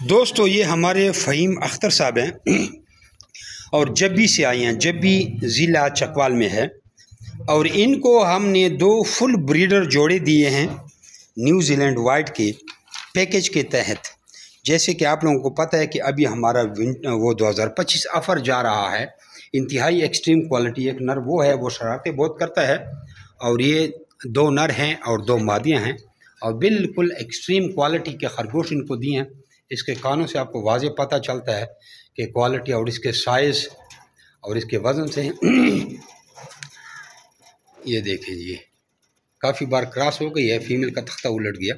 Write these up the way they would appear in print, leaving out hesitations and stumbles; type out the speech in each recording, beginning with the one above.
दोस्तों ये हमारे फ़हीम अख्तर साहब हैं और जब्बी से आए हैं। जब्बी ज़िला चकवाल में है और इनको हमने 2 फुल ब्रीडर जोड़े दिए हैं न्यूजीलैंड वाइट के पैकेज के तहत। जैसे कि आप लोगों को पता है कि अभी हमारा वो 2025 ऑफ़र जा रहा है। इंतहाई एक्सट्रीम क्वालिटी एक नर वो है, वो शरारतें बहुत करता है और ये 2 नर हैं और 2 मादियाँ हैं और बिल्कुल एक्सट्रीम क्वालिटी के खरगोश इनको दिए हैं। इसके कानों से आपको वाज़े पता चलता है कि क्वालिटी और इसके साइज़ और इसके वज़न से ये देखें जी, काफ़ी बार क्रॉस हो गई है, फीमेल का तख्ता उलट गया।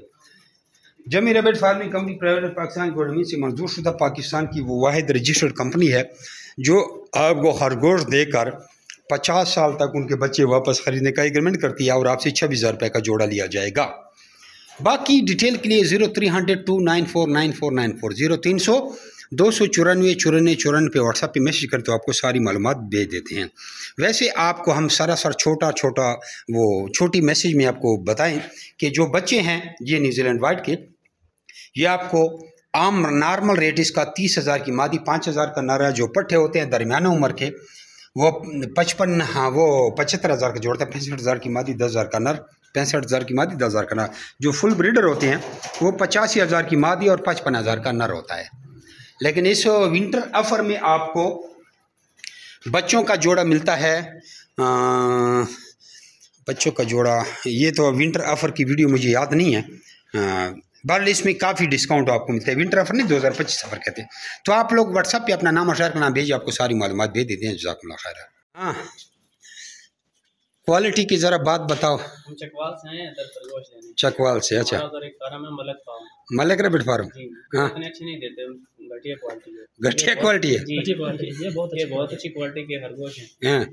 जमी rabbit farming company private Pakistan government से मंजूर शुदा पाकिस्तान की वो वाहिद रजिस्टर्ड कंपनी है जो आपको खरगोश देकर 50 साल तक उनके बच्चे वापस ख़रीदने का एग्रीमेंट करती है और आपसे 26,000 रुपये का जोड़ा लिया जाएगा। बाकी डिटेल के लिए 0300 294 9494 0300 294 94 पे व्हाट्सएप पे मैसेज करते हो आपको सारी मालूमात भेज देते हैं। वैसे आपको हम सरासर छोटी मैसेज में आपको बताएं कि जो बच्चे हैं ये न्यूजीलैंड वाइट के, ये आपको आम नॉर्मल रेट इसका 30,000 की मादी, 5,000 का नर है। जो पट्टे होते हैं दरमियाना उम्र के वो 75,000 का जोड़ता है। 65,000 की मादी, 10,000 का नर, 65,000 की मादी, 10,000 का नर। जो फुल ब्रीडर होते हैं वो 85,000 की मादी और 55,000 का नर होता है। लेकिन इस विंटर ऑफर में आपको बच्चों का जोड़ा मिलता है, बच्चों का जोड़ा, ये तो विंटर ऑफर की वीडियो मुझे याद नहीं है, बहरहाल इसमें काफ़ी डिस्काउंट आपको मिलता है। विंटर ऑफर नहीं, 2025 ऑफर कहते हैं। तो आप लोग व्हाट्सएप पे अपना नाम और शहर का नाम भेजिए, आपको सारी मालूमात भेज देते हैं। जज़ाकुमुल्लाह खैर। हाँ, क्वालिटी की ज़रा बात बताओ। हम चकवाल से हैं, खरगोश लेने। चकवाल से, अच्छा। एक फार्म है Malak farm. Malak rabbit farm. हाँ, इतने अच्छे नहीं देते, घटिया क्वालिटी है। घटिया क्वालिटी है। ये बहुत अच्छी क्वालिटी के खरगोश हैं। हाँ,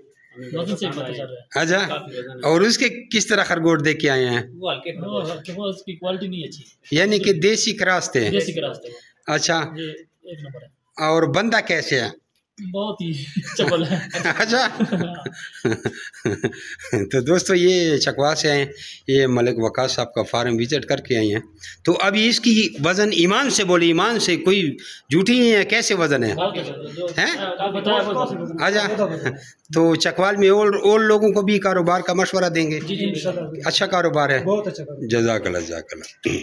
अच्छा। और उसके किस तरह खरगोश देख के आए हैं? वो हल्के खरगोश की क्वालिटी नहीं अच्छी, यानी कि देसी क्रॉस थे। देसी क्रॉस थे। अच्छा, एक नंबर है। और बंदा कैसे है? बहुत ही चपल है। अच्छा। तो दोस्तों ये चकवा से हैं, ये मलिक वकास साहब का फार्म विजिट करके आई हैं। तो अभी इसकी वज़न ईमान से बोली, ईमान से, कोई झूठी नहीं है, कैसे वज़न है? हैं? अच्छा। तो चकवाल में और लोगों को भी कारोबार का मशवरा देंगे? अच्छा कारोबार है, बहुत अच्छा। जज़ाकल्लाह जज़ाकल्लाह।